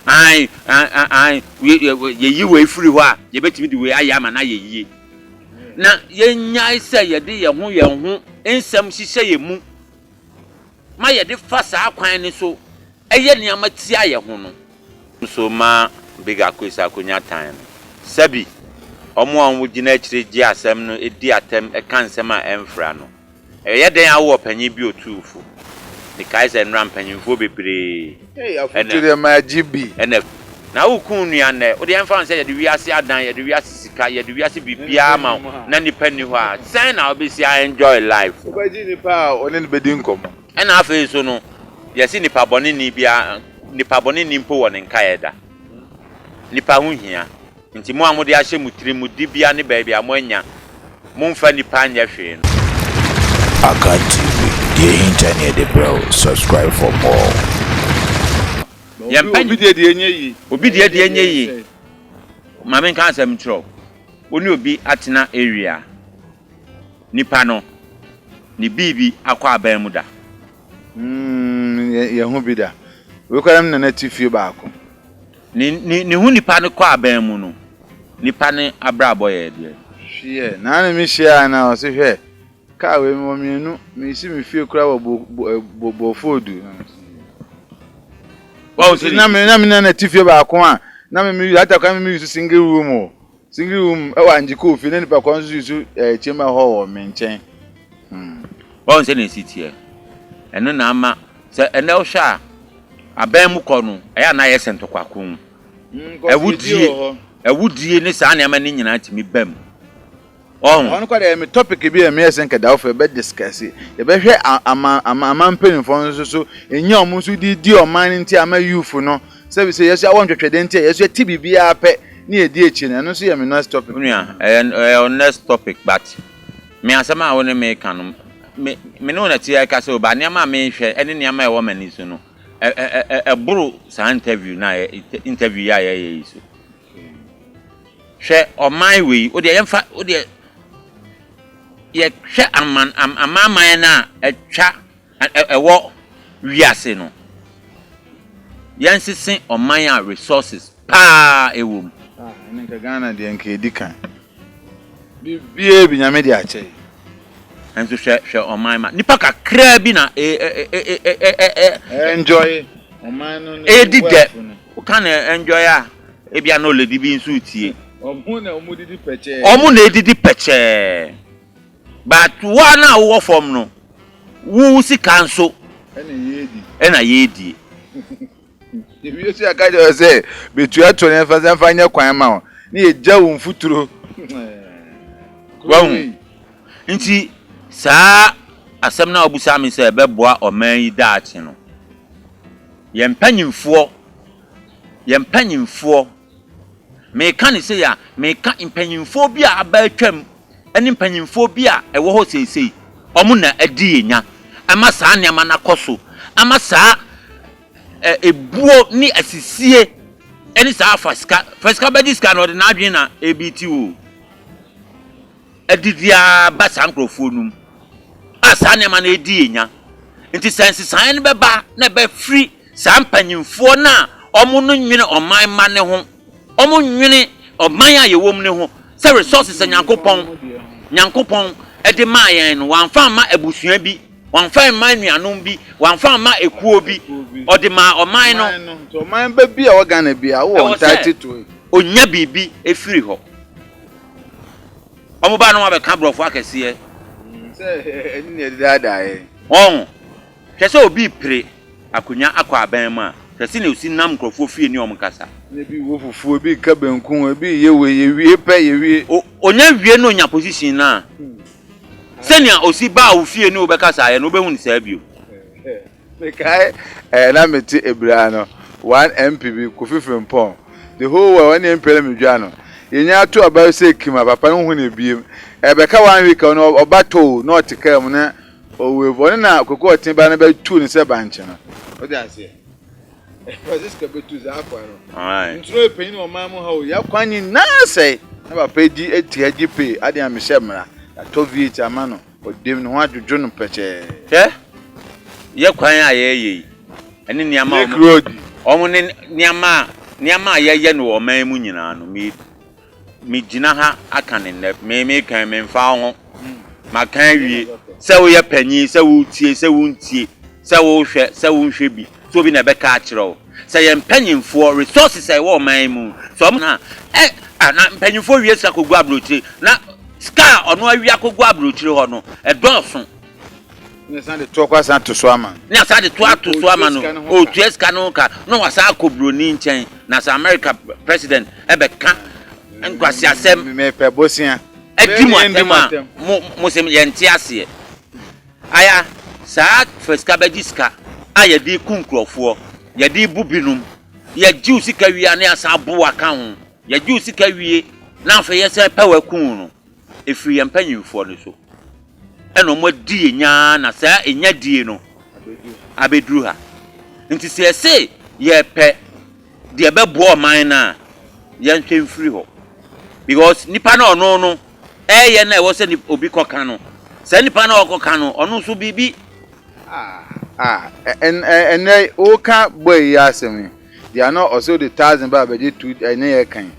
ai ye we free ho a ye betimi di we ayama na ye yie na ye nyai se ye de ye ho ensam hihye ye mu ma ye de fa saa kwan ni so eye niam tia ye ho no so ma bigger quiz akonya time sabi omo anwo gina akire gi asem no edi atem e kan sem a emfra no ye den awo panyin bi otuufo ni kai se nram panyinfo bebre afutire ma GB ene na ukun nua ne o de emfa nse ye de wiase adan ye de wiase sika ye de wiase bibia ma na nipa ni ho a sen na obesi enjoy life obaji nipa one ne bedi nkom ena afa so no ye si nipa boni ni bia nipa boni ni mpo wo ne nkae da nipa hu hia nti mo amode ahye mutiri mu dibia ne ba bia mo anya mo mfa nipa anya hwe no Aka TV, the internet, the bro. Subscribe for more. obi de enye yi obi de enye yi mame kan asem tro oni obi atena area nipa no ni bibi akwa aban mu da ye hu bi da we kwaram na natifie baako ni hu nipa no kwa aban mu no nipa ne abrabo ye de hwe na me hia na o se hwe ka we mo mienu me si me fie kura bo fodu wow so na me na tifie baako a na me atakwa me use single room e wa njiko fi na nipa kwa nso use chema ho me nchen wow se ne sitie eno na ama se ene o sha aban mu kọ no eya na ye sento kwakon ewudie ne sa na ama ne nyina timi bam on kwa de me topic bi e me esen ka da ofa be discuss e be hwe ama mpenfo so enya omo so di oman nti ama youth no se bi se yeso awon twetwede nti yeso ti bibia pe na edi echi na no so ye me next topic next topic but me asama woni me kan me no na ti ka se oba ne ma me hwe ene ne ma e wo mani so no buru sa interview na interview ya ye so hwe oman we o de yemfa o de ye hwe amaman na etwa ewo wiase no yansisen oman a resources pa ewom nka Ghana de nka edikan bibie bi nyame de ache enso hwe oman ma nipa kakra bi na enjoy oman no edide o kan enjoy a ebia no ledi bi nso tie omu na edidi peche but one na wo form no wu sika nso ena yedi If you see a guy that say, between 25 and 5 kwan ma ni eja wo mfuturo. Wow. Nti saa asem na obusa me say beboa oman yi daachi no. Ye mpanyimfo me ka ni say ya me ka mpanyimfo bi a aba atwam eni mpanyimfo bi a ewo ho seisei omo na adi enya ama saa ne ama na koso ama saa ebuo ni asisie eni saa faska bediska no de na adwen na ebtu edidia basa nkrofo num asa ne ma na edi enya nti sense san ne beba na be free saa mpanyimfo na omo no nwene oman ma ne ho omo nwene oman a yewom ne ho se resources nyankopon edi ma yen no wanfa ma abusua bi wanfa ma nuanom bi wanfa ma ekuo bi odi ma oman no so oman ba bi a wo Ghana bi a wo ntatitu onya bibi efiri ho omo ba no ma be ka brofo akese se eni ne dada hwese obi pre akonya akwa aban ma hwese ne osi nam krofo fie ni omkasa ne bi wo fufu bi ka benkun bi yewie pe yewie onya wie no nya position na senia osi ba wo fie ni obekasa ye no behu ni saa bio me kai na meti ebra no 1 MPB Kofi Frimpong the whole world 1 MPB me dwa no yenya to aba se kima papa no hu na biem ebeka 1 week no obato no otikam na owe na akoko otimba na be tu ni se banche no o dey ase Francisco betu za akwa no ntro epenyi no mamu ha o ya kwanyi na sei na papa di eti pe ade amehye mra to viet amano odem no adwodwo no peche ye kwan a ye eni niama omo ne niama ye no o man mu nyina no me gina ha aka ne me kan me mfa ho ma kan wie se wo ye panyi se wo tie se wo ntie se wo hwe se wo nhwe bi so bi na be ka akiro se ye mpanyimfo resources e wo man mu so na na mpanyimfo wie sika kogu abrochire na ska ono awia kogu abrochire ho no e donso ne san de to kwa san to so ama ne san de to so ama no o tues ka no ka no wasa akobroni nchen na sa America president e be ka nkwasi asem me pe bosia edimo atema mo sem yenti ase aya sa feska bediska aya di kunkrofo ya di bubinum ya jiu sika wi ane asa bo aka ho ya jiu sika wi na afa yese pawa kun no efiri empanyimfo no so eno mo die nya na sa enya die no abedru ha nti se ye pe de bebo man na ye ntwe free ho because nipa na ono no ye na wo se ni obi koka no se nipa na okoka no ono so bibi and oka boy yasemi they are not also the 1000 ba be 2 ene ye kan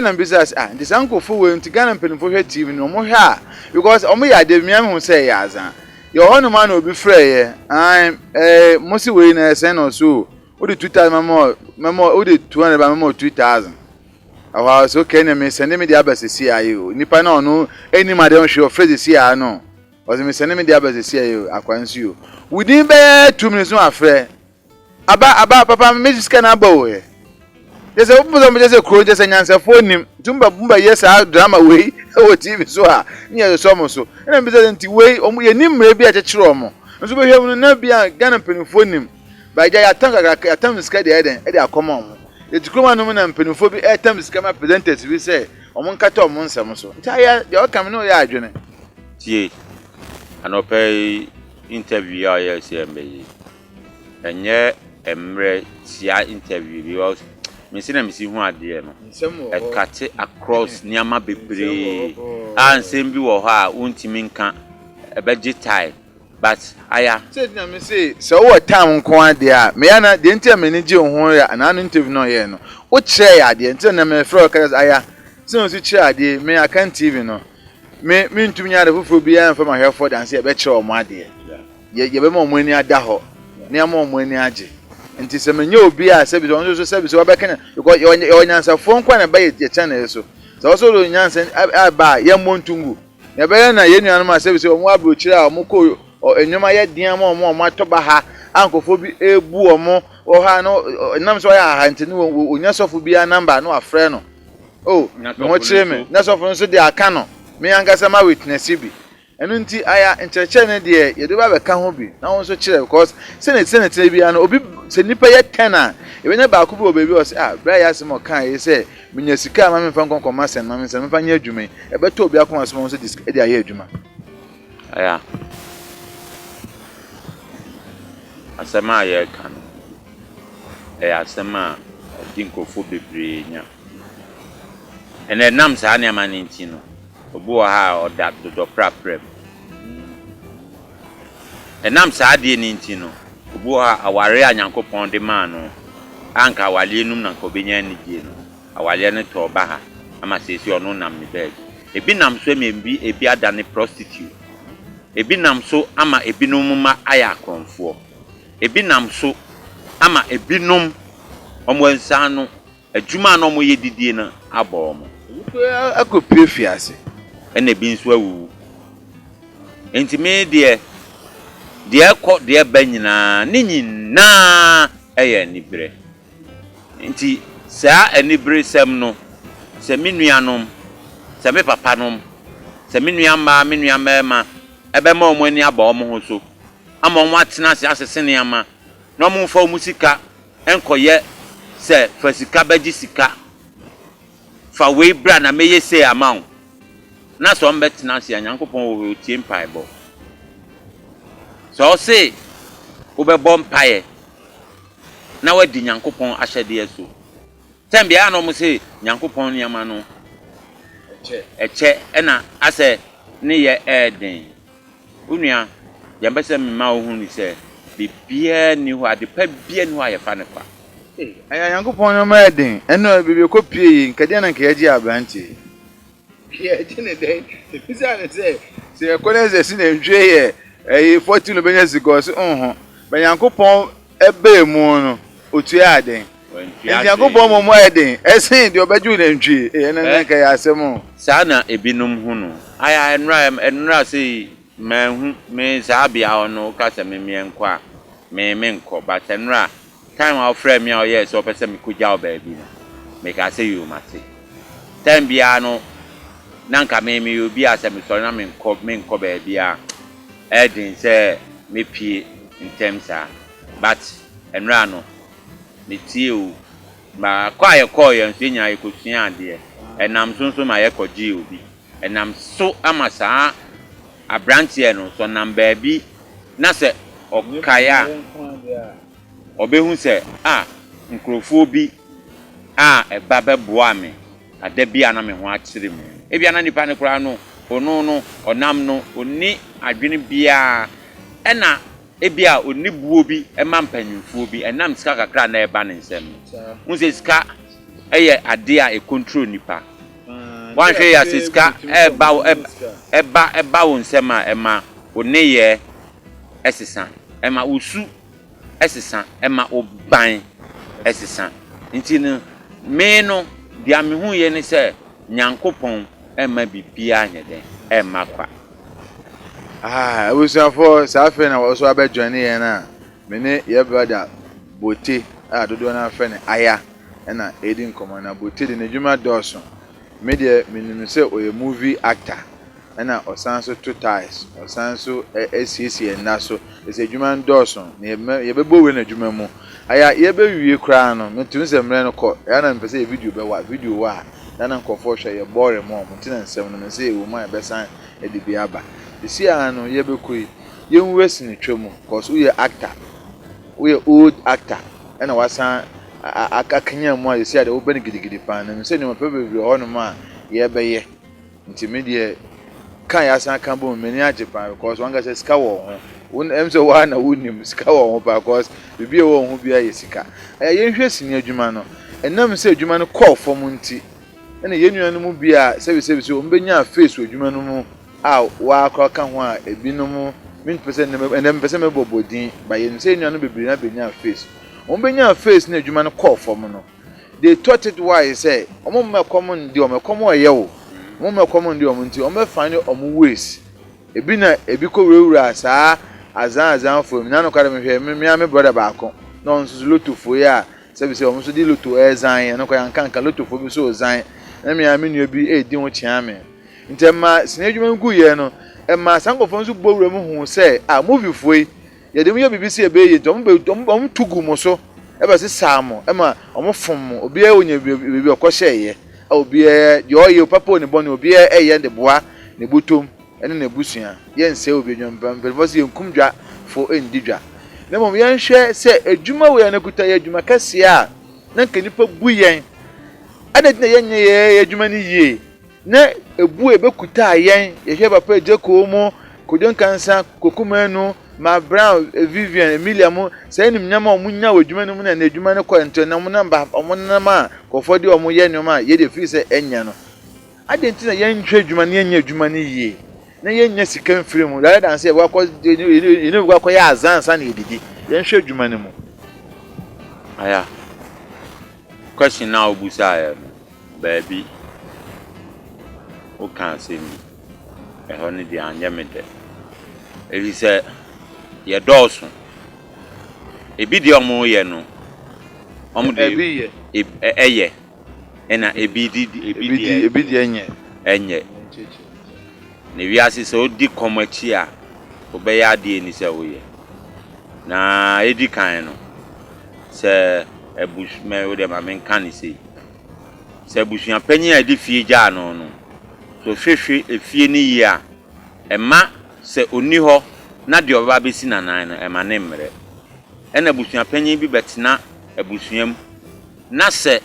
na business the sanko fo we nti Ghana penfo hwe TV no mo hwe because omo ya de miam hu say ya azan ye hono man obi frɛ ye mo si we na sen no so o de 2000 memo o de 200 ba memo 2000 awa so okay na me send me the abase CIA nipa na ono eni ma de hwe o frɛ CIA no o se me send me the abase CIA akwansu yo within be 2 minutes no afrɛ aba papa me jiska na ba we yes obu zo me just kro just nyansa phone tumba bumba yes a drama we o TV so a nye so mo so na be say nti we omu ye nimre bi a chechire omo nso be hwem no na bia Ghana penifo nim ba ja ya tam ska de eden e de akoma omo etikoma no na penifo bi e tam ska ma presenters bi say omo nkata omo nsam so nti aya de o kam no ya adwene tie anope interview ya yes embe enye emre tia interview because me see na me see hu ade no e kate across niama bebre ansem bi wo ha untimi nka e beje tie but aya say na me say so what time nko ade a me ya na de ntia me ni je hu ya na no interview no ye no wo kire ya ade ntia na me fro ka aya say no si kire ade me akan TV no me ntumi nya de foforo bi ya mfa ma hwefo dan say e be kire o mo ade ye be ma o mo ani ada ho niama o mo ani age nti se menye obi a se bi so se bi so obekene because yo nyansa fo nkwa na ba ye channel so so lo nyansa ba ye montungu ya be na ye nuanu ma se bi so mo abrochire a mo ko enwuma ye dian mo atoba ha ankofo bi ebu omo o ha no nam so ya ha ntini onya sofo bi a number no afre no mo chire me na sofo so de aka no me yanga ma witness bi enu nti aya ncheche ne de ye do ba be ka ho bi na won so chire because senate bi ana obi se nipa ye 10 a ebenya ba ku bi obebi o se bra ya se mo kan ye se menya sika ma me fa konkoma sen ma me se me fa nya adwuma e beto obi akoma so mo so disk e de aye adwuma aya asema ye kan asema dinkofo bebre nya ene nam sa ne amane ntino obu ha oda do praprem enam sa de ni ntino obu ha aware anyankopon de ma no anka awale num na ko benya ni die no awale ne to ba ha ama sesi ono nam ni bed ebi nam so membi ebi ada ne prostitute ebi nam so ama ebi num ma aya konfo ebi nam so ama ebi num omwansa no adwuma no mo ye didie na abo mo akopie fiase ene bi nso awu enti me de ko de ba nyina ne nyina eye nibre enti saa anibre sem no se menuanom se me papa nom se menuama ma ebe ma omo ani aba omo ho so ama omo atena se asese ne ama na omo fa omo sika enkoye se fa sika baji sika fa we bra na meye say amount na so mbetena se anyankopon wo tie mpaibo so say wo be bom pae na wadi nyankopon ahyede eso tembia na mo say nyankopon niama no eche na ase ne ye eden unua yambese mema wo hu ni se bibia ni ho ade pa bia ni ho ayefa ne fa Aya Yankopon no ma den. Eno bebe ko pie nkade na nke agi abranti. Pie agi ne den. Bisa ne se ekoneze si na nhwe ye 14 no benya sikos ba Yankopon ebe mu no otu ya den. Yankopon mo eden. Esin de obeju na nhwe na nke ya asem. Saa na ebinum hu no. Aya enra se manhu me sabia ono ka se me menkwa me menko but enra time our friend me yes so person me kujia baby no make I say you mate time bia no nanka me obi ase me so na menko baby a edin say me pie in terms but enra no me tie o ma kwa ye call ye nso nya ye kosua ade enam sonso ma ye koji obi enam so amasa abrantie no so number bi na se okaya obehu se nkrofo bi eba beboa me ade bia na me ho akire mu e bia na nipa ne kura no ono no onam no oni adwene bia ena e bia oni buo bi e ma mpanyimfo bi enam sika kakra na eba ne nsem mu se sika eye ade a e control nipa wan hwe ya sika eba won sema ema oneye esisa ema usu esisa ema oban esisa nti no me no dia me hu ye ne se Nyankopon ema bibia anyede ema kwa abusafo safe na wo so abedwane ye na me ne ye brother Bote dodo na afa ne aya na edin komo na Bote de n'adwuma dawson me de minim se oye movie actor na osanso two ties osanso SCC na so ese adwuma dawson ye bebo we na adwuma mu aya ye be wie kra no metu se mre no ko ya na mpese video wa na nkofo hwe ye bore mo mtina nsem no se e wo ma be san e de biaba isi ano ye be koi ye nwesi ni twemu cause we actor we old actor na wasan akakanya mu a isi ade wo bani gidigidi pa na se ni mo pe bebre ho no ma ye be ye nti me de kan ya san kan bo meni age pa because wanga se sika wo ho won emse wa na wonim sika wo ho pa because bibie wo ho bia ye sika ye hwe sini adwuma no enam se adwuma no call for mu nti ene ye nuanu mu bia se o mbenya face adwuma no mu wa akroka ho a ebinom min percent nem percent me bobodin ba ye nse nuanu bebiri na benya face o mbenya face na adwuma no call for mu no they thought it why say omo me common di omo komo ye wo omo me common di omo nti omo fa ni omo ways ebi na ebi ko wura saa azan fo mi na no kwara me hwe me brother baako na onso loto fo ya se omo so di loto ezan no kwa yanka loto fo bi so zan na me nu bi edi ho chia me ntema sinadwuma ngu ye no ema sankofo nso bowura mu hu se movie foi ye de mu ye bibisi ebe ye tom tugu mo so eba se samo ema omo fom obi e onye bibi okose ye obi e de oye papa oni boni obi e ye de boa ne butom ene ne busua ye nse obi nwompa mpelfosi nkumdwa fo endidwa na mom ye nhwe se adwuma we na kuta ye adwuma kase a na nkanipa gu yen adedina ye nye ye adwuma ni yie na ebu ebekuta ayen ye hwe papa ejeko mu kodon kansa kokumanu ma brown Vivian Emilia mu say nim nyama omunya wadwuma no mu na adwuma no kwento na mu namba omunama kofodi omu ye nyoma ye de fi se enya no adentina ye nhwe adwuma ne enya adwuma ne yie na ye nya sika mfiri mu da dan se wa ko inu gwa ko ya azansa na edidi ye nhwe adwuma ne mu aya question now busa baby o kan se mi ho ne di anya me de eli se ye dawson ebi di omo ye no omo de ebi ye eye ena ebi di enye ne wiase se odi komachi a obeya de ni se oye na edi kan no se ebushme o de ma men kan se busua panyin a di fie gya no so hwehwe efie ni ya ema se oni ho na de oba besi nanan no ema ne mre ena busua panyin bi betena abusuam na se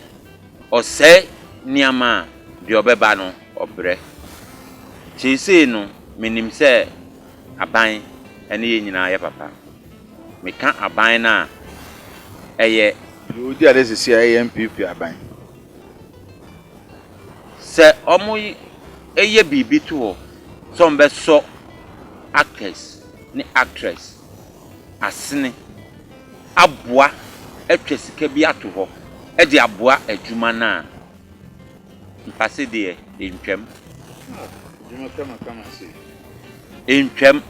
ose niama de obeba no obre chese no menim se aban ene ye nyina ye papa meka aban na eye You did this is MPP aban. Sɛ ɔmo ɛyɛ biribi to hɔ sɛ ɔmo bɛsɔ actors ne actress asene aboa atwa sika bi ato hɔ ɛde aboa adwuma na mpase deɛ ntwam Adwuma kama se. ntwam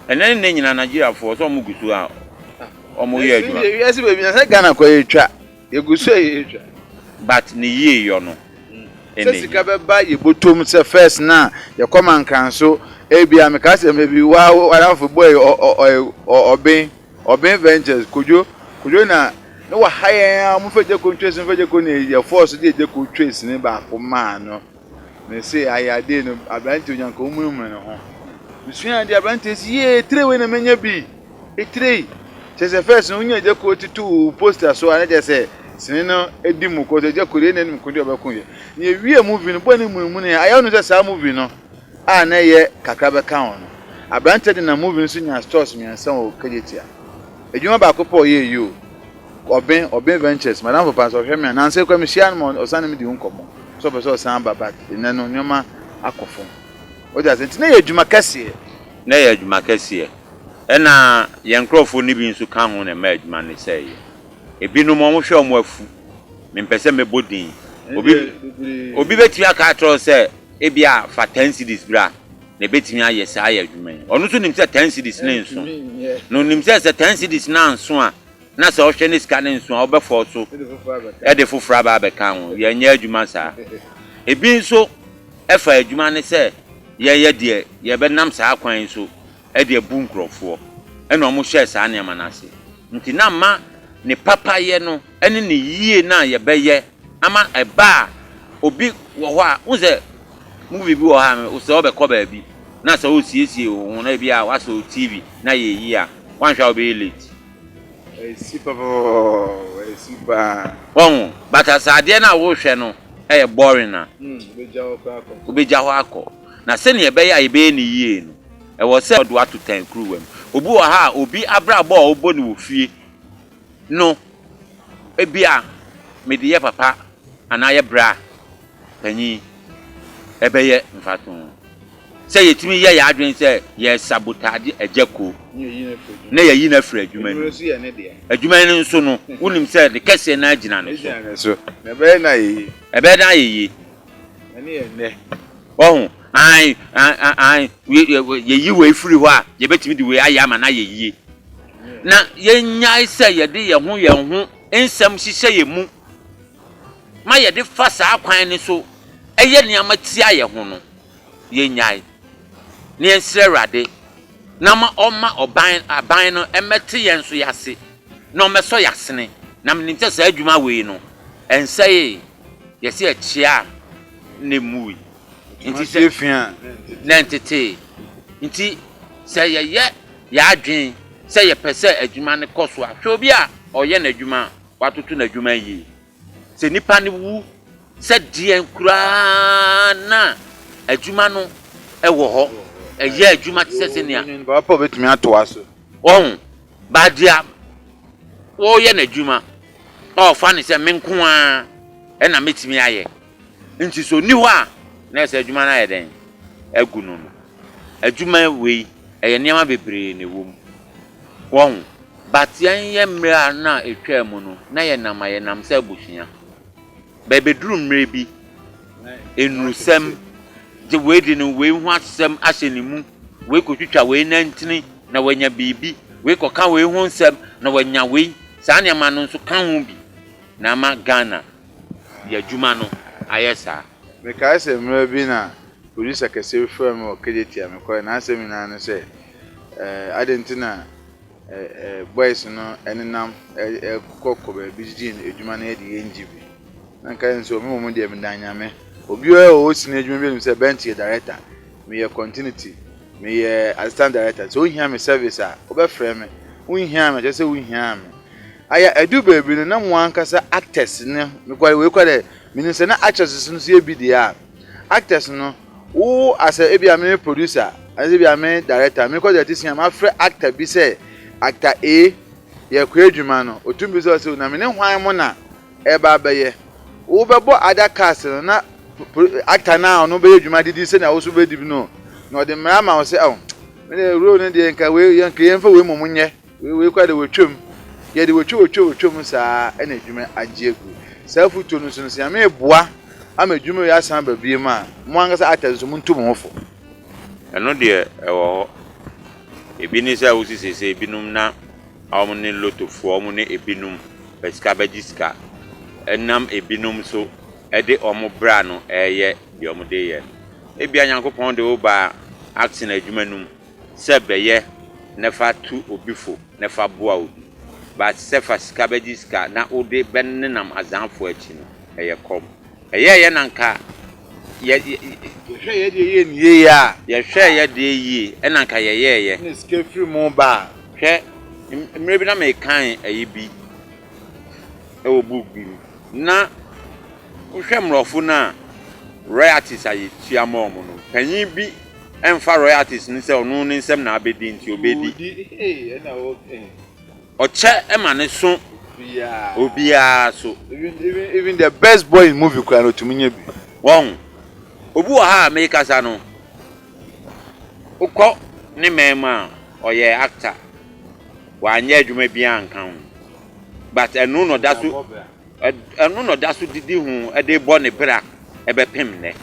ɛnɛ ne nyina Nigeria fo so ɔmo gusu a ɔmo yɛ adwuma Yes baby na Ghana kwa yetwa yegusu yetwa but ne yie yɔ no se sika beba yebotom se first na ye come nkanso ebia me ka se maybe wa aranfo boy obin ventures kojo na wa hayen mu feje ko trace feje ko ne ye force de ko trace ne ba ko ma no me say ayade no abranti onyanka omunum ne ho misua de abranti si ye tre we na menya bi e3 se first no nya de ko titu poster so ana je se sini no edimu ko je kore na nim ko de obekun ye ye wie movie no boni mu ne aya no se sa movie no a na ye kakra be kan no abrante de na movie no so nya stores mi ansan o kajetia edwuma ba ko po ye you obin ventures madam for pastor hwemi na nse kwa mi hia no osan mi di nkomo so be so san baba ina no nyoma akofo o ja senti na ye edwuma kase na ye adwuma kase ɛna ye nkrofo ni bi nso kan ho na ma adwuma ne sɛ ye ebinom mo hwe omo afu me mpese me bodin obi beti aka atro se ebia fa 10 cedis bra na betimi aye sa aye adwuma onu so nim se 10 cedis na nso no nim se 10 cedis na nso a na se o hwe ne ska na nso a obefo so e de fofra ba be kan ho ye nya adwuma sa ebi nso efa adwuma ne se ye de ye be nam sa akwan so e de bu nkrofo e na omo hwe sa na ma na se nti na ma ne papa ye no ene ne yie na ye be ye ama eba obi wo ho a unze movie bi wo ha me o se obekọ ba bi na se o siesie o na bi a wa so TV na ye yi a wan hwa obi late si papa si ba won but asade na wo hwe no e boring na obeja ho akọ na se ne ye be ya ye be ne yie no e wo se do ato 10 crew wem obi wo ha obi abrabo a obo ne wo fie no ebia me de ye papa ana ye bra panyi ebeye mfato se yetimi ye ya adwen se ye sabotage ejako na ye yi na fra adwuma ni adwuma ni nso no wonim se de kese na agina no so ebe na ye ani ene ohun ai ye yi we free ho a ye betimi de we aya ma na ye yi na ye nya se ye de ye ho ensem hihye ye mu ma ye de fa sa akwan ni so eye niam tia ye ho no ye nyai ne ensrerade na ma oma oban aban no emete ye nso yase na omeso yasene na mnimte sa adwuma we no enseye ye se achia ne mui nti se fia na ntete nti se ye ya adwen se ye pese adwuma ne koso a hwe obi a oye na adwuma watoto na adwuma yi se nipa ne wu se die nkura na adwuma no ewo ho eye adwuma tse ne a papa betumi ato aso ohun badia wo ye na adwuma o fa ne se menko a e na metimi aye nti so ni ho a na se adwuma na ye den agu no adwuma we eye niam bebre ne wom won batian ye mra na etwa mu no na ye nam se abuhia bebeduru mre bi enusem je we di no we hu asem ahyenimu we kotwitwa we nantini na wanya bibi we koka we hu nsem na wanya we saa ne ma no nso kan hu bi na ma Ghana ya juma no ayesa me ka se mra bi na producer kese firm o kejetia me ko na asem na no se adentina boys no enenam kokko be bidin edwuma na edi NGB na kan so me de mdanyame obi o sine edwuma bi se bench director me ye continuity me ye assistant director so hia me service a obefrɛ me unhia me just say unhia me aya edu baby no na mo ankasa actors ne me kwa we kwa de me se na actors no so e bi dia actors no wo as a ebi ame producer as ebi ame director me kwa de tisia ma frɛ actor bi say actor A ye kwa adwuma no otumbi so na me ne hwan mo na eba abaye wo bebo ada castle na actor na no be adwuma didi se na wo so be dibi no na ode mra ma wo se me ne ro ne de nka we yanka yemfa we momunye we kwa de wotwam ye de wotwam saa na adwuma agye gu saa futo no so no se ame boa ama adwuma ya san ba bie ma mo anga sa actor so muntu mo hofo eno de ewo ebi ni sa wo sisi ebinum na awon lotofo awon ebinum pesika bejiska enam ebinum so ede omo bra no eye de omo de ye ebi anyankopon de oba action adwumanum se beye nefa tu obifo nefa boa obi ba sefa sika bejiska na ode benenam azanfo achi no eye kom eye nanka ye hwe ye nie ya ye hwe ye de yi enanka ye ne sika free mo ba hwe mre bi na me kan ayi bi e wo book bi na hwe mrofo na royalties ayi tiamo mo no panyin bi emfa royalties ni se onu ni nsem na abedi nti obedi na o oche ema ne so obia so even the best boy in movie kwa no tumunye bi won obu ha me kasa no ukọ ni mema oye actor wanye adwuma bi ankan but enu no daso didi hu e de bo ne bra e be pem ne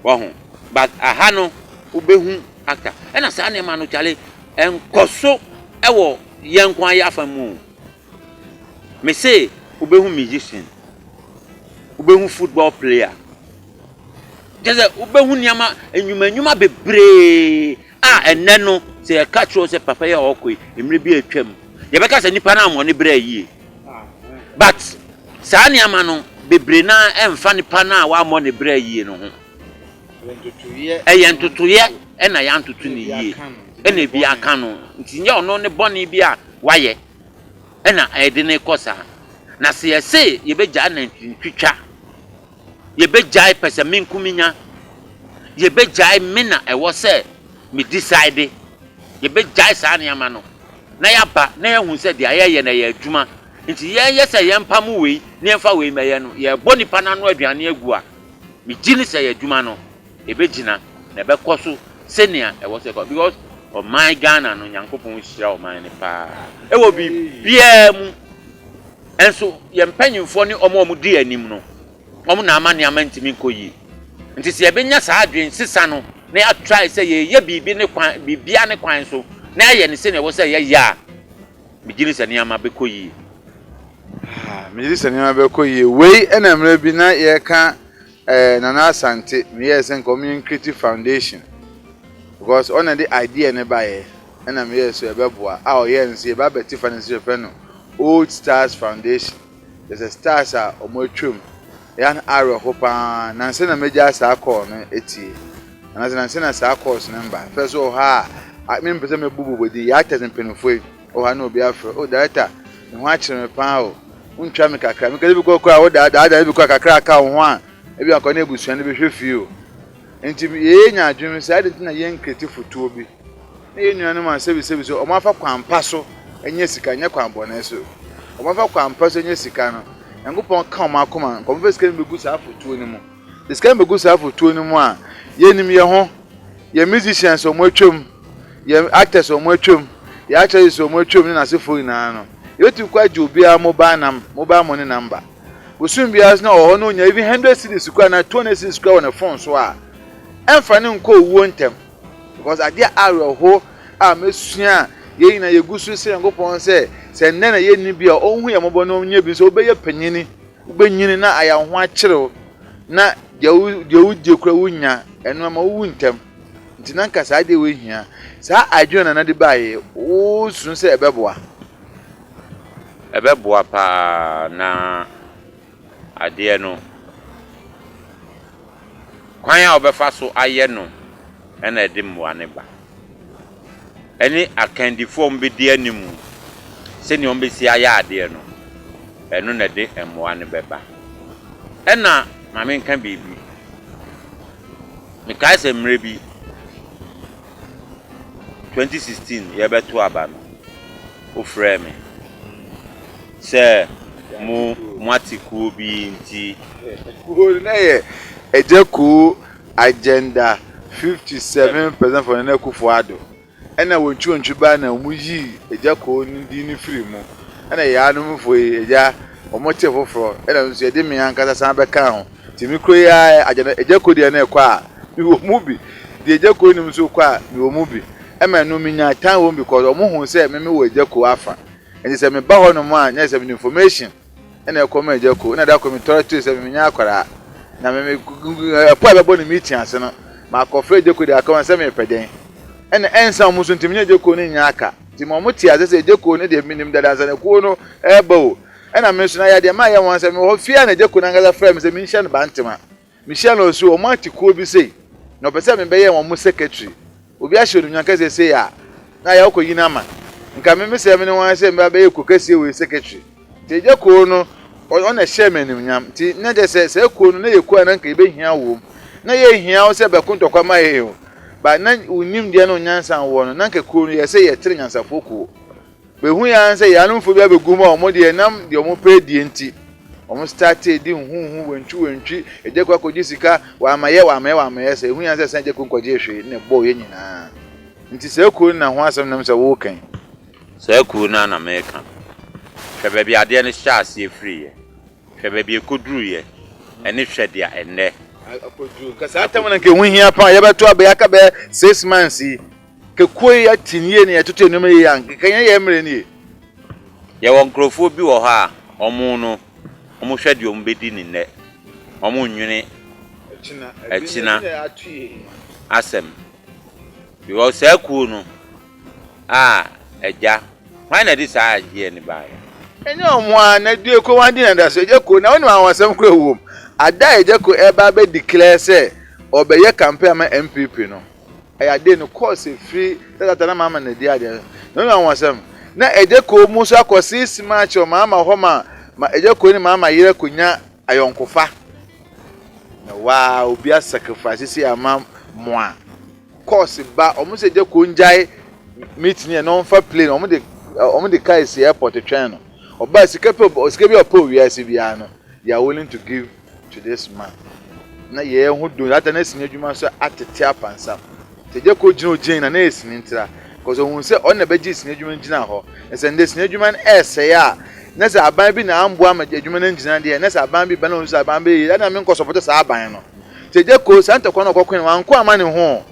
wo hu but aha no ubehu actor e na sa ne ma no chale enkoso e wo yenkwan ya famu me say ubehu musician ubehu football player jeze ubehu niama enwuma bebre enne no se catch se papa ya okoi emre bi atwam ye beka se nipa na amone bra yie but saa niama no bebre na emfa nipa na wa amone bra yie no ho yentutuye na ya ntutu ni yie ena bi aka no ntinye ono ne bone bi a waye ena ede ne kosa na se yese ye beja na ntwitwa ye beja pese minkuminya ye beja mina ewo se me decide ye beja sa ne ama no na ya ba na ya hu se dia ye na ya adwuma nti ye se ye mpam we ne mfa we meye no ye boni pa na no aduane agu a me gini se ye adwuma no e begina na be koso senia ewo se because o my Ghana no nyankopon hira o man ne pa e wo bi bia mu enso ye mpanyimfo ni omo di anim no omo na ama ne ama ntimi koyi nti se ye benya sa adwen sisa no na ya try say ye bibi ne kwan bibia ne kwan so na ye ne se ne wo say ye ya bigini se ne ama be koyi me se ne ama be koyi we ena mra bi na ye ka Nana Asante me ye sen community creative foundation because on the idea ne bae ena me ye so e beboa a o ye nse e ba beti finance fe no Old Stars Foundation. There's a stars are omotwum yan arrow hopa na nse na meja sa call no eti na nse na sa course number first o ha me mpese me bubu bodi ya tesen penofo o ha no obi afro o director ne ho akire me pa o untwa me kakra me kale bi kokora o da bi kokra aka ho a ebi akọ na ebusu ne be hwefi o enti ye nya adwum se ade na ye nkreti foto bi na ye nua no ma sebi so o ma fa kwampa so enye sika nya kwambo na so o ma fa kwampa so enye sika no ngopon ka o ma akoma ko be sika be gu sa foto ni mu the sika be gu sa foto ni mu a ye nim ye ho ye musicians o mo atwam ye actors o mo atwam ye actors o mo atwam na sefo ina no ye tu kwa ji obi a mobile money number usum bias na o no nya even 100 cedis kwa na 200 cedis kwa on phone so a emfa ne nko owuo ntem because ade aro ho a mesua ye na ye gusu se ngopon se nne na ye ni bia onhu ye mobo no nya bi so obeye panyini ubenyini na aya ho akyerew na de kura wunya eno ma wu ntem nti na nka sa de we hia sa adwona na de bae o sun se ebeboa pa na ade no kwan ya obefa so aye no ena ede mwa ne ba eni akandifo mbedi animu se ni ombesi aya ade no eno na de mwa ne beba ena mame nka bibi me kai se mre bi 2016 ye beto aba no o frɛ me Sir, Mwatiku BNT. Ejeku agenda 57% for the Kufuado. And I went to Chubana, Muji, Ejaku, Nini Frimu. And I had no for a ya or motive for. And I was a demi uncle Samba Count. Timikoya, Ejaku, the Anaqua. You will movie. The Ejaku in so quiet, you will movie. Emma no mean time won't because Omo said, Memmy will Ejaku Afa. And he said, me bow on one, yes, I have information. And I come Ejaku, and I come to 7 Minakara. Na me po abebo ni meeting aseno ma kofre Ejeku de aka wanse me peden ene ensa muso ntimi Ejeku ni nya aka ti mo muti asese Ejeku ni de minim dada asane ku no ebo ena me so na ya de ma ya wanse me ho fia na Ejeku na ngala frame se mi hia no bantema mi hia no so o mati ku obi sei no pese me be ye won mu secretary obi a hyeru nyanka se sei ya na ya ko yina ma nka me se me ni wanse me be ye ku kase we secretary ti Ejeku no on a shaman nyam ti na de se ko no na ye ku na nka be hia wo na ye hia wo se be kunto kwa ma ye ba na unim de no nyansa wo no na nka ku no ye se ye tire nyansa foko be hu ya se ya no fo bia be gu ma o mo de nam de o mo pe die nti o mo start di hu wentwi Ejeku akoji sika wa maye se hu ya se Ejeku nkoje hwe ne bo ye nyina nti se ku na ho asem nam se wo kan Se ku na meka hwe bia de ne sha ase free ye hwe bia koduru ye ene hwe dia enne akoju kasa atam na nke hu hia pa ye beto abe aka be 6 months ke koi atinie ne atoto enum ye yan kan ye mre ni ye won krofo bi wo ha omo no omo hwe dia ombedi ni ne omo nwene echina asem bi wo se ku no eja why na this aje ni ba enye omo na die ko wan di na da so Ejeku na woni awasem kro ewom ada Ejeku eba be declare say obeye campaign ama MPP no ayade no course free tata na mama na di ade no awasem na Ejeku mu so akosi match o mama ho ma Ejeku ni mama yire kunya ayonkofa na wa obi a sacrifice si ama moa course ba omo se Ejeku njai meet ni no fa plane omo de kai si airport train no oba sika bi opo wi asi bia no they are willing to give to this man na ye hu do ata na sinya dwuma so atete apansa Ejeku gina na esini ntira because ohun se on na beji sinya dwuma gina ho ese nde sinya dwuma na ese ya na se aban bi na ambo ama dwuma na gina de na se aban bi ba na so aban bi na me nko support sa aban no Ejeku santa kwa na okokwen wanko ama ne ho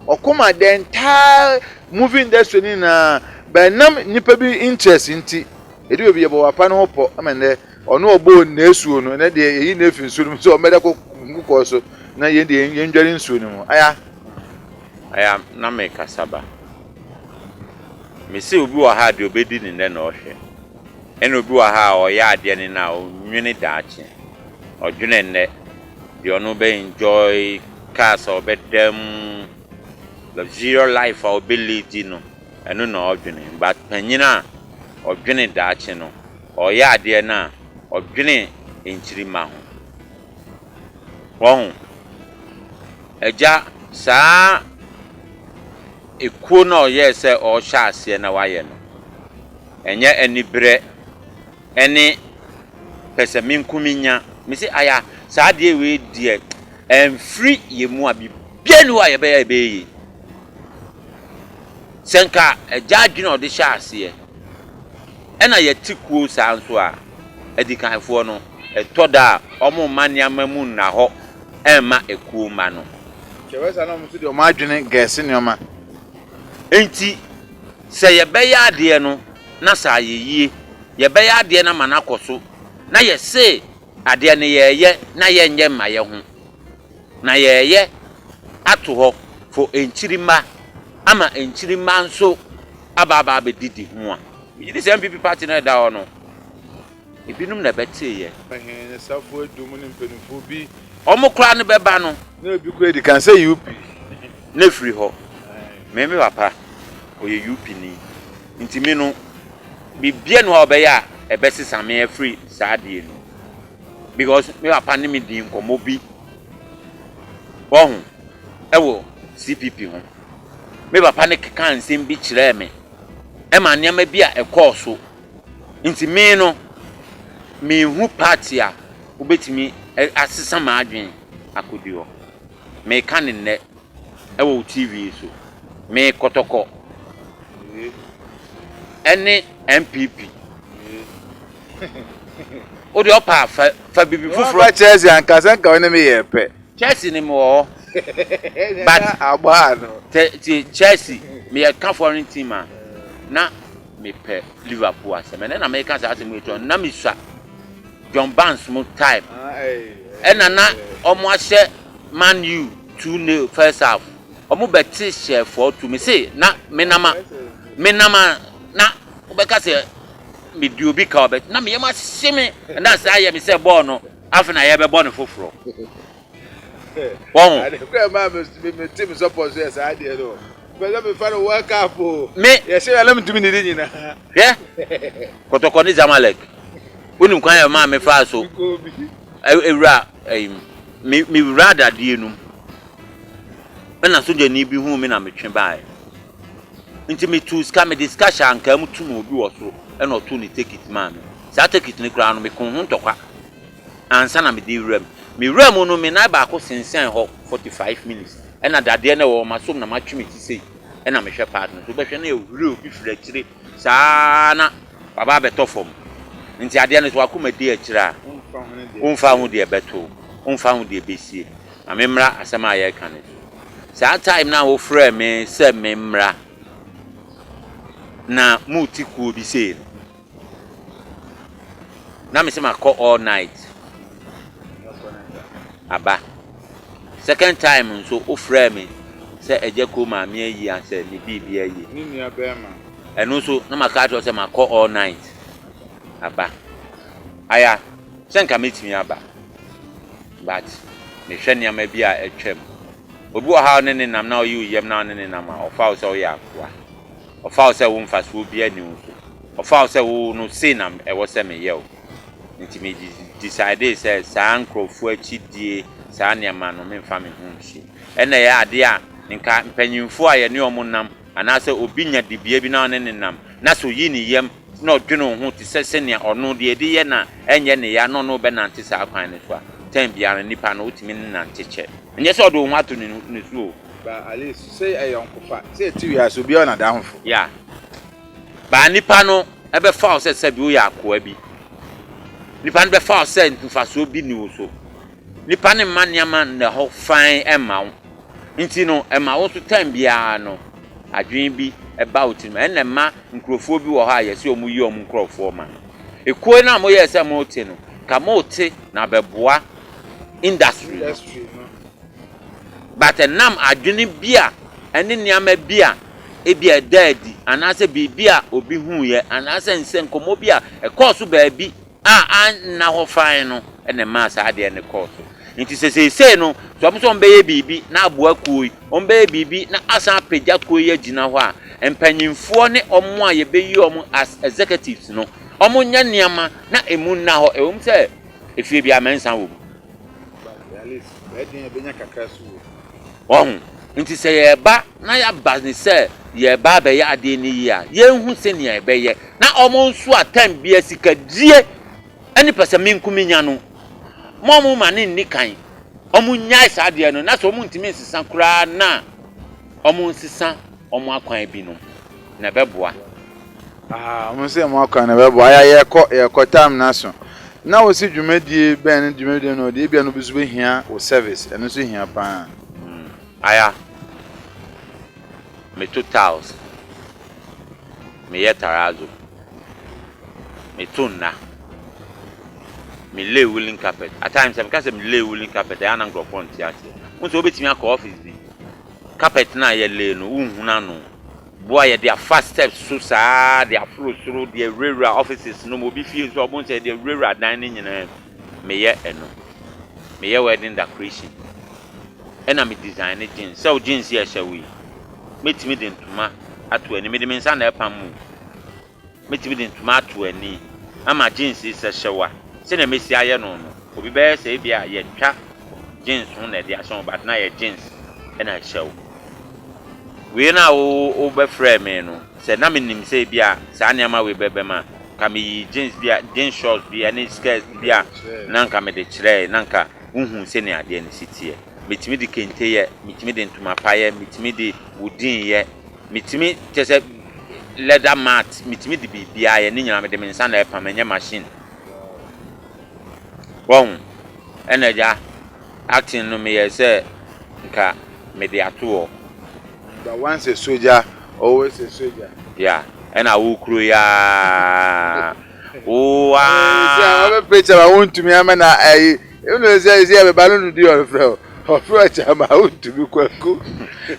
okoma the entire movie industry ni na ba nam nipa bi interest nti edi obi yebo wapa no hopo amene ono obo na esuo no na de eyi na efi nsuo no so omeda ko nguko so na ye de yenjwari nsuo no aya na me kasaba me se obi wa ha de obedi ni ne na ohwe ene obi wa ha o ya ade ni na onwene daache odwene ne de ono be enjoy cars obedem luxurious life or ability no eno na odwene but panyina odwene daache no o ya ade na odwene enchirima ho won eja saa ekuo na oye se o sha ase na waye no enye anibre ene pese minkuminya misi aya saa de we die free yemu abi bienu wa ye be yi senka eja adwene ode sha ase ena ye tikuo saa nso a edikanfo no etoda omo maniama mu na ho emma ekuo ma no chewesa na mutu de o ma adwene gese ne o ma enti se ye be ya ade no na sa yeyie ye be ya ade na manakoso na ye se ade ne ye na ye nye ma ye ho na ye ato ho fo enchirima ama enchirima nso ababa be didi ho a yidi se MPP party na da ho no ebinum na bete ye ehene safo adum ne mpenufo bi omukra ne beba no na obi ko edi kan say UP na free ho meme papa oye UP ni ntimi no bibie no obeya ebesisa me free saade no because me papa ne me din komo bi ewo CPP ho me papa ne keka nsem bi kire me e ma niam bi a ekoso ntimi no me hu party a obetimi asesa ma adwen akodi ho me ka ne ne ewo TV so me kotoko ene MPP o de opa fa bibi fufuro Chelsea and Kasanka when me yepe Chelsea ni mo but abano Chelsea me ka foreign team na me pe Liverpool asem na American say asem eto na me swa John Barnes mo type ena na omo ahye Man U 2-0 first half omo beti share for to me say na me nama na obeka say me di obi ka obet na me yema sime na say aye me say ball no afina ye be ball no foforo won me team support yes I dey no but me fan World Cup me yes say let me do me ni nyina yeah kotoko ni Zamalek wonu kwan ya ma me fa so ewura me rather die num na so je ni bi hu me na me twe bae nti me tu ska me discussion anka mu tu mo bi wo so e na otu ni take it ma me sa take it ni kra no me kun hu ntokwa ansa na me di wram no me na ba ko sensen ho 45 minutes e na dade na wo masom na matwe me ti sei e na me hwe partner so be hwe na e wure obi fira kire saa na baba beto fom nti ade na so akoma di akira a umfa hu de beto umfa hu de besie na memra asema aye kan saa time na wo frɛ me se memra na muti ku bi sei na me se ma call all night aba second time so o frɛ me se eje ko ma me ayi ase ni bibia ayi ni nua be ma eno so na ma ka to se ma call all night aba aya senka metimi aba but me hwe niam bi a etwem obi wo ha ne nam na oyi uyem na ne nam a ofa so ya akwa ofa so wo mfa so bi ani wo ofa so wo no say nam e wo se me ye o nti me decide say saa nkrofo achidie saa niam no me mfa me hu hye ena ya ade a nka mpanyimfo a ye ne omo nam ana se obi nya dibia bi na ne nam na so yi ni yem na odwene ho ti sese ne ono de edi ye na enye ne ya no be nante saa kwan ne so a tem biara nipa na otimi nante che enye se odo ho ato ne so ba at least say ayonkofa say ti wi aso bi ona da hofo ya ba nipa no ebe fa o se bi o ya akoa bi nipa no be fa o se ntufaso bi ni o so nipa ne maniama na ho fan ema wo nti no ema wo so tem biara no adwen bi eba otim ene ma nkrofo bi wo ha yesi omu yi omu nkrofo ma ekuo na mo yesi mo te no ka mo te na beboa industry no but nam adwene bia ene niama bia ebia daadi anase bibia obi hu ye anase nse nkomo bia e course ba bi a na ho fan no ene ma sa ade ne course nti sesese no so mo so mbeye bibi na aboa kuoi ombeye bibi na asa peja kuoi agina ho a empanyimfo ne omo a ye beyi omo as executives no omo nya niama na emu na ho ewum se efie bia mensan wo at least edin benya kakra so nti se ye ba na ya bazne se ye ba be ya ade ni yi a ye hu se ne ye be ye na omo nso atam bia sikadie ani pese minkumi nya no momu mane ni kan omu nyai sa de no na so omu ntimi nsisa kura na omu nsisa omu akwan bi no na beboa omu se mo akwan na beboa ya ye ko time na so na wo si dwumadie ben dwumadie no de bia no bisu be hia o service eno so hia pa aya me 2000 me yetarazo me tunna me lay woolen carpet at times because me lay woolen carpet ya na ngrofon ti ase won obetimi aka office bi carpet na ye lay no unhu na no boy ye their first steps so saa their flow through the rural offices no mo bi fie so obon say the rural dan ni nyina me ye eno me ye wedding decoration ena me design jeans so jeans ye shawi metimi de ntuma ato ani me de mensa na epam mu metimi de ntuma ato ani ama jeans se shawa se na mesi aye no no obi be se bia ye twa jeans ho na de aso but na ye jeans ena shaw we na o be frame me no se na me nim se bia sa niama we bebe ma kami jeans bia jeans shorts bia ne skirts bia nanka me de kire nanka unhu se ne ade ne sitie metimi de kente ye metimi de ntuma paye metimi de wudin ye metimi tese leather mat metimi de bibia ye ne nyina me de mensa na epa menye machine won enaja acting no me ye se nka me de ato but once a soldier always a soldier yeah and I will crew ya. Oh, I preacher. I want to me. I'm an I. You know, say a balloon to your friend. Or preacher, I want to be quite cool.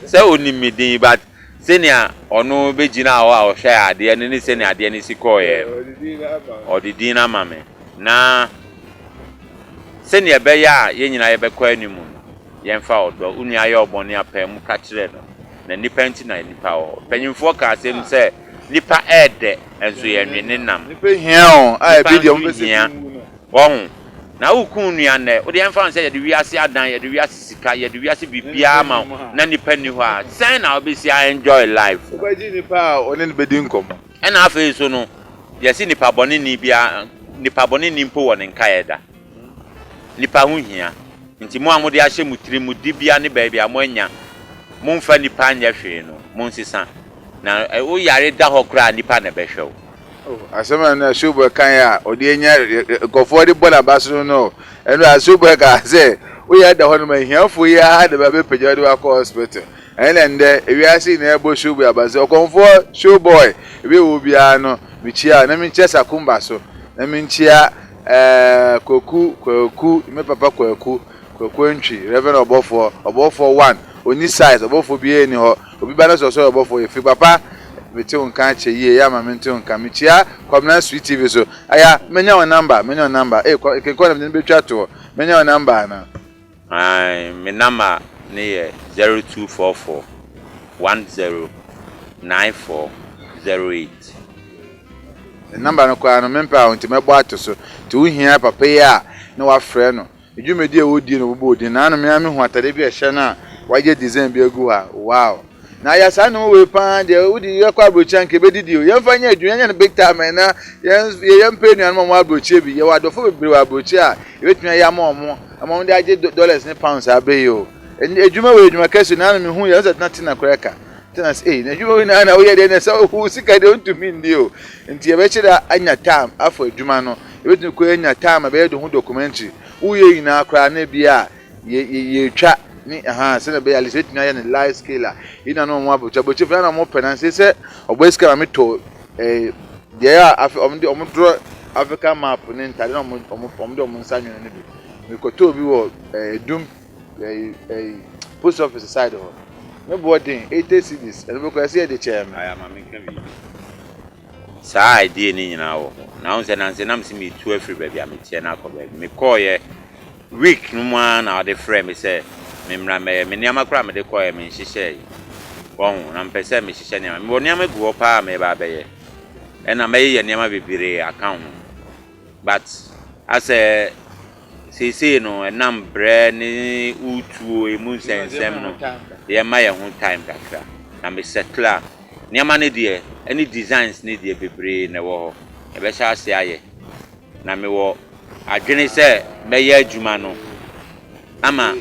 So only me, but senior or no Begina or share the any senior the any sequoia or the dinner mammy. Na senior beya, yen I be quenimun. Yen foul, but only I your bonia pem catcher. Na nipa na nipa o penyin forecast him say nipa ede enso ye nwene nam nipa hia o a bi de ompese won na ukun nuane wo de emfa say ye de wiase adan ye de wiase sika ye de wiase bibia ma na nipa ni ho a sen na obesi enjoy life obaji nipa one ne bedi nkom e na afa so no ye si nipa bone ni bia nipa bone ni mpo won nka ye da nipa hu hia nti mo amode ahye mutiri mu dibia ne ba bia mo anya Monfa nipa anya hwe no monsisa na o yare da hokra nipa na behwe asema na shubo kan ya odi enya gofo di bola baso no eno ashubo ka se o ya da hono mahiafo ya da ba be pejade wa hospital ene nde ewiase na ebo shubo abaze okonfo showboy ebe wo bia no michia na minchia sakumba so na minchia koku me papa koku ntwi reverend obofo 1 oni size obofo bi eni ho obi ba na so obofo efi papa meti unka che ye ya ma menti unka michia kwamna sweet tv so aya menya o number ke ko na be twa to menya o number na ai me number ne 0244 109408 number no kwa no mempa on ti mebo ato ti uhia papa ya na wa frɛ no edwumedi e wodi no bobo odi na no me hu atade bi ehye na waje design bi egu ha wow na ya sa no we pan de wodi yakwa abrochi nke bedidi o yemfa nya adwunya nya big time na yempe nuan mo abrochi bi ye wadofo bebre wa abrochi a ebetuma ya ma omo de aje dollars ne pounds abe yo edwuma we edwuma kaso na no me hu ya zat na tina koreka tina say na edwuma we na we de na so hu sika de ntumi ndi o nti ebechira anya time afọ edwuma no ebetuma ko anya time abe do hu documentary uye ina akra na bia ye twa ni se na be ya liseti na ya ni live scale ina no mo abucha bochi fana na mo penance se oboiska na meto dia omdro Africa map ni ntade na omdo nsanyo ne bi me koto bi wo dum post office side ho me boarding 80 cities and we ko se de chem aya ma me kan bi sa idea ni nyina wo na on se na me si me tu afri ba bia me tie na akọ ba me call ye week no ma na de frame me say memra me niama kra me de koye me nhihye won na mpese me hihye niama me niama guo pa me ba beye ena me ye niama bibire account but as a say no enam bre ni utuo emu nsensem no ye ma ye ho time kakra na me settle niama ne de any designs ne de bibire na wo e be sha ase aye na me wo adwene se me ye adwuma no ama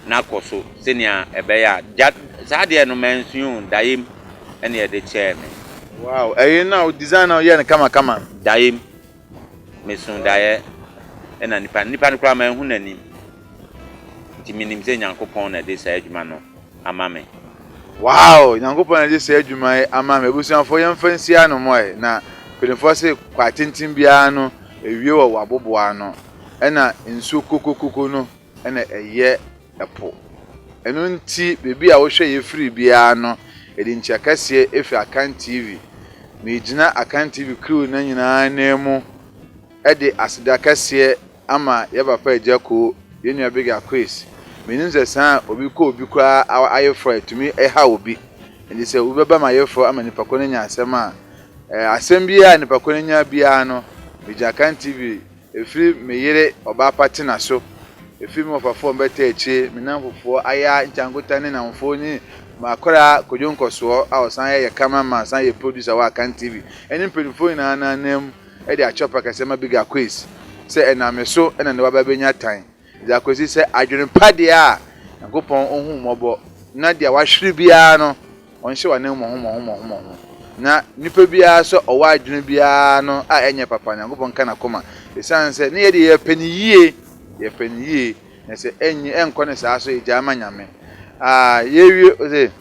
na koso senia ebeya sade no mensun dayim ene e de chairman wow now design now ye kama dayim mesun daye ena nipa no kwa man hu nanim ti minim se nyankopon na de sa adwuma no amame wow nyankopon na de sa adwuma amame busuanfo yemfansia no moe na pedefo se kwa tintin bia no ewie wo aboboa no ena nsu kokokoko no ena eye epo enu nti bebi a wo hwe ye free bia no edi ncha kase efi akan tv me gina akan tv crew na nyina na mu edi asida kase ama ye papa ejako ye nua big quiz menin ze san obi ko obi kra ayefro tumi ha obi ndi se obi beba ma ayefro ama nipa ko nya asem a asem bia nipa ko nya bia no me gina akan tv efiri meyere oba pati na so efiri mo fafo mbeta echi minamfofo aya nchangota ne namfo ni makora kodwonko so a osan ye cameraman san ye producer wa Kan TV eni mpelifo na nam e de achopa kasema big quiz se ename so ena ne baba benya tan da kwesi se adwene pade a Nyankopɔn ohun mobo na dia wa hwere bia no onhye wa nam ho na nipa bia so owa adwene bia no a enye papa Nyankopɔn kana koma esan se ne ye de ye paniye na se enye enko ne saa so eja amanyame yewie ose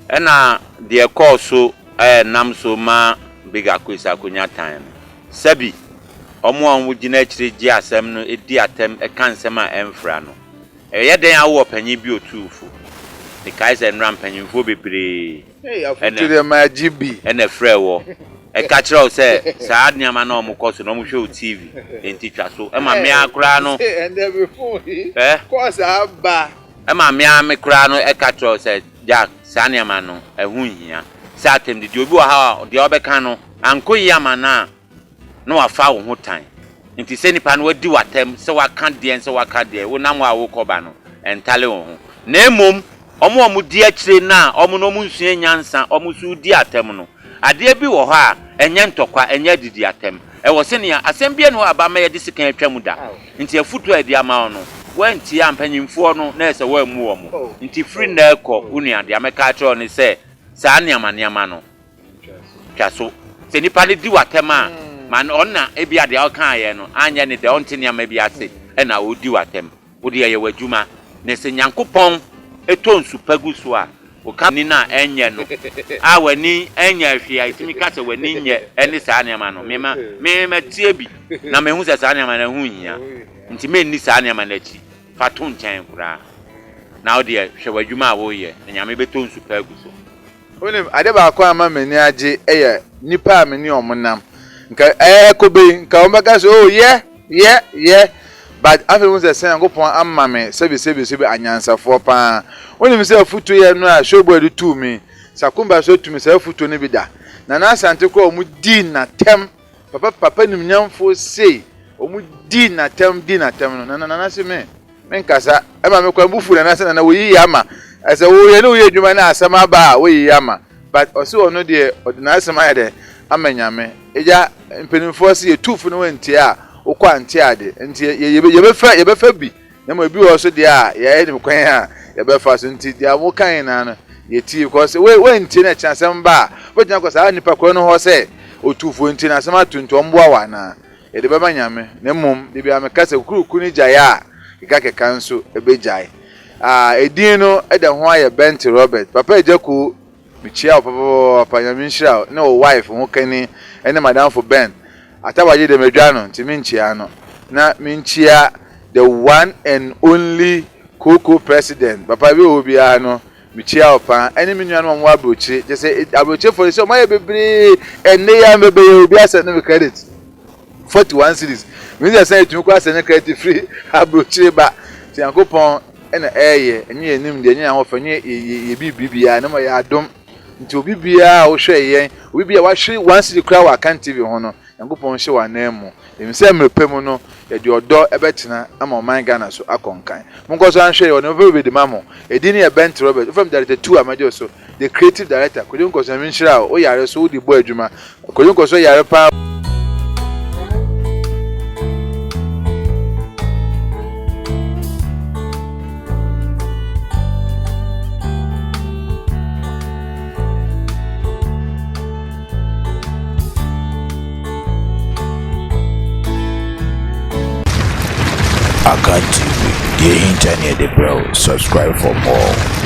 ena de course nam so ma big quiz akonya tan sabi omo anwo gina akire gi asem no edi atem kan sem a emfra no ye den awo panyi bi otufu the kaiser nram panyimfo bebre afuture ma GB ena frɛ wo ka kire o se saa niama na omo course no omo hwe TV enti twa so ma me akra no ende be phone course aba ma me kra no ka kire o se Jack saa niama no ehun hia saa tem de obi wa ha de obeka no anko yama na wafa wo ho tan nti se nipa no wadi watem se waka de wo nam wa wo koba no entale wo ho na emom omo di akire na omo no mu nsua nyansa omo su di atem no ade bi wo ho a enye ntokwa enye didi atem e wo se ne asem bia no aba ma ye disikan atwam da nti afutu adi ama no wanti ampanyimfo no na ese wa mu wo mo nti free na ekọ unu ade ameka atro ne se saa niama no twaso se nipa ne di watem a man onna ebia de okan ye no anya ne de onte niama bia se e na odi watem odi ye wadwuma ne se Nyankopɔn etonsu pagu so a o ka ni na enye no a wani enye hwia itimi ka se wani nye ene saa niama no me tie bi na me hu se saa niama na hu hia nti me ni saa niama na chi fatu nchen kura na odi ye hwe wadwuma a wo ye nyame betonsu pagu so onim ade ba akwa ama mani age eye nipa ameni omonam nka kobe nka omega so yeah but after we say Nyankopɔn amma me sebi anyansafo pa onim say futu ye no a shobo edu tu mi sakumba so tu mi say futu ne bi da na asante ko omu di na tem papa nim nyamfo sei omu di na tem no na se me nkasa e ma me kwa bufu na se na wo yi ama ase wo ye no ye dwuma na asama ba wo yi ama but oso ono de odina asama ya de amanyame eja mpenimfo se ye tufu no wanti a okwa anti ade nti ye befa bi na ma bi wo so de a ye de kwan a ye befa so nti dia wo kan na no ye ti because we nti na chansem ba wo gyina ko sa nipa ko no ho se otufu nti na asama tuntu mboa wa na ye de be manyame na mum de bi amekase kuruku ni jaya keka nso ebejai edin no eda ho aye Bent Robert papa ejaku michia papa nyaminshira na o wife ho kani ene madam for Ben atabaje de medwa no nti minchia no na minchia the one and only Koko president papa bi obi a no michia opa ene minua no mo abrochi je say abrochi for so my bebre ene ya mebe obi asa no credit 41 series we say to ko asa no credit free abrochi ba ti Nyankopɔn ena enye enim de enye ahofa enye ye bibia na ma ya adom nti obi bia wo hwe yen obi bia wa hwe 1 series kra wa Kan TV ho no Nyankopɔn hwe wa na mu emse mrepem no ye de odo ebetena ama oman Ghana so akonkan monko so anhwe ye no be de mamo edini ye Bent Robert from director 2 amajo so the creative director kodionko so minhira o yare so di bo adwuma kodionko so yare pa Akan TV, the internet, bro. Subscribe for more.